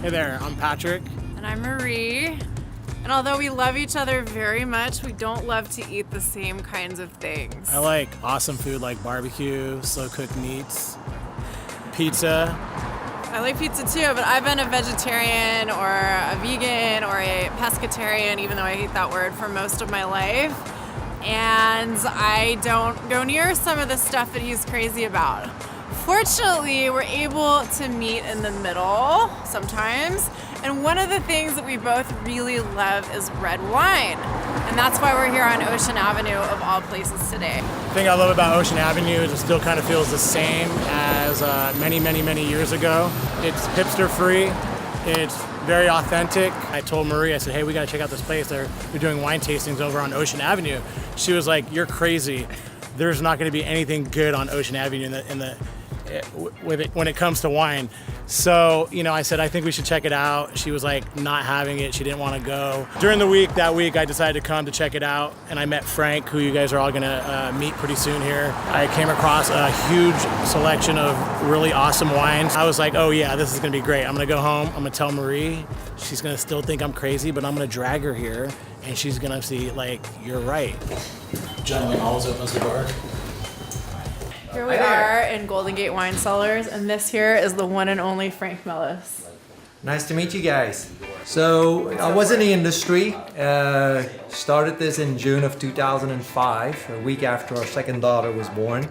Hey there, I'm Patrick. And I'm Marie. And although we love each other very much, we don't love to eat the same kinds of things. I like awesome food like barbecue, slow-cooked meats, pizza. I like pizza too, but I've been a vegetarian or a vegan or a pescatarian, even though I hate that word, for most of my life. And I don't go near some of the stuff that he's crazy about. Fortunately, we're able to meet in the middle sometimes. And one of the things that we both really love is red wine. And that's why we're here on Ocean Avenue of all places today. The thing I love about Ocean Avenue is it still kind of feels the same as many years ago. It's hipster free. It's very authentic. I told Marie, I said, hey, we gotta check out this place. They're doing wine tastings over on Ocean Avenue. She was like, you're crazy. There's not gonna be anything good on Ocean Avenue when it comes to wine. So, I said, I think we should check it out. She was like not having it. She didn't want to go. During that week, I decided to come to check it out. And I met Frank, who you guys are all gonna meet pretty soon here. I came across a huge selection of really awesome wines. I was like, oh yeah, this is gonna be great. I'm gonna go home, I'm gonna tell Marie. She's gonna still think I'm crazy, but I'm gonna drag her here and she's gonna see, like, you're right. Gentleman always opens the door. Here we are in Golden Gate Wine Cellars, and this here is the one and only Frank Melis. Nice to meet you guys. So I was in the industry, started this in June of 2005, a week after our second daughter was born.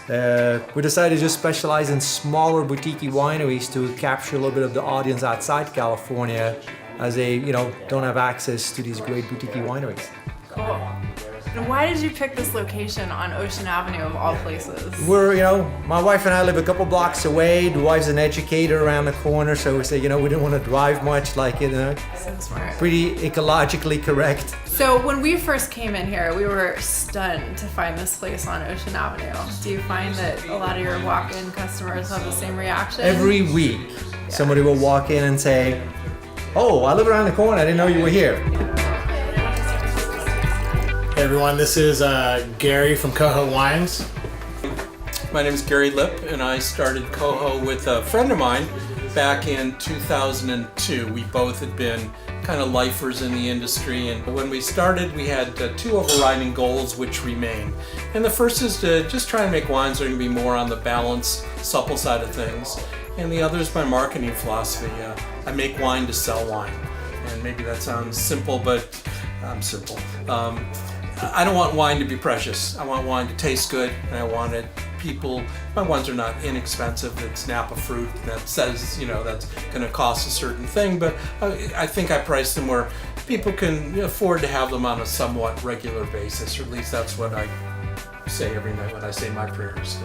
We decided to just specialize in smaller boutique wineries to capture a little bit of the audience outside California as they, don't have access to these great boutique wineries. Cool. And why did you pick this location on Ocean Avenue of all places? My wife and I live a couple blocks away. The wife's an educator around the corner, so we say, we didn't want to drive much, so smart. Pretty ecologically correct. So when we first came in here, we were stunned to find this place on Ocean Avenue. Do you find that a lot of your walk-in customers have the same reaction? Every week, somebody will walk in and say, oh, I live around the corner, I didn't know you were here. Hey everyone, this is Gary from Coho Wines. My name is Gary Lipp, and I started Coho with a friend of mine back in 2002. We both had been kind of lifers in the industry, and when we started, we had two overriding goals which remain. And the first is to just try and make wines that are going to be more on the balanced, supple side of things. And the other is my marketing philosophy. I make wine to sell wine. And maybe that sounds simple, but I'm simple. I don't want wine to be precious. I want wine to taste good, and I want my wines are not inexpensive. It's Napa fruit that says, that's going to cost a certain thing, but I think I price them where people can afford to have them on a somewhat regular basis, or at least that's what I say every night when I say my prayers.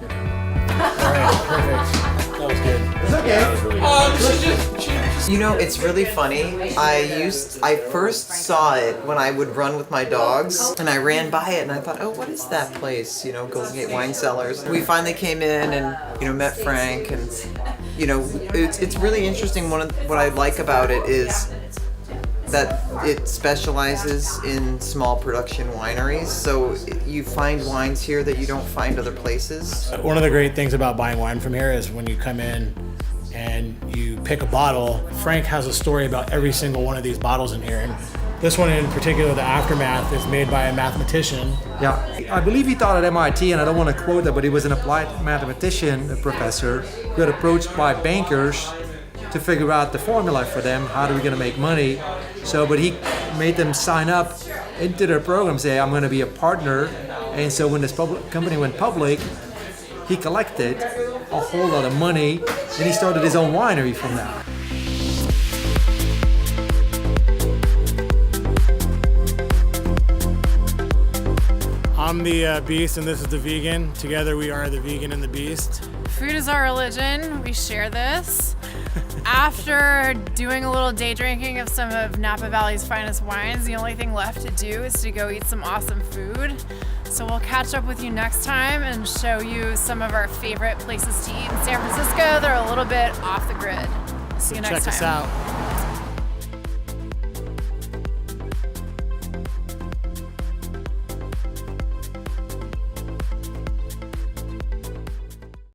All right, perfect. That was good. It's okay. That was really good. It's really funny. I first saw it when I would run with my dogs, and I ran by it and I thought, oh, what is that place? Golden Gate Wine Cellars. We finally came in and, met Frank, and, it's really interesting. What I like about it is that it specializes in small production wineries, so you find wines here that you don't find other places. One of the great things about buying wine from here is when you come in and you pick a bottle, Frank has a story about every single one of these bottles in here. And this one in particular, the Aftermath, is made by a mathematician. Yeah, I believe he taught at MIT, and I don't want to quote that, but he was an applied mathematician, a professor, who got approached by bankers to figure out the formula for them. How are we going to make money? But he made them sign up into their program, say, I'm going to be a partner. And so when this company went public, he collected a whole lot of money, and he started his own winery from that. I'm the Beast, and this is the Vegan. Together we are the Vegan and the Beast. Food is our religion. We share this. After doing a little day drinking of some of Napa Valley's finest wines, the only thing left to do is to go eat some awesome food. So we'll catch up with you next time and show you some of our favorite places to eat in San Francisco. They're a little bit off the grid. See you next time. Check us out.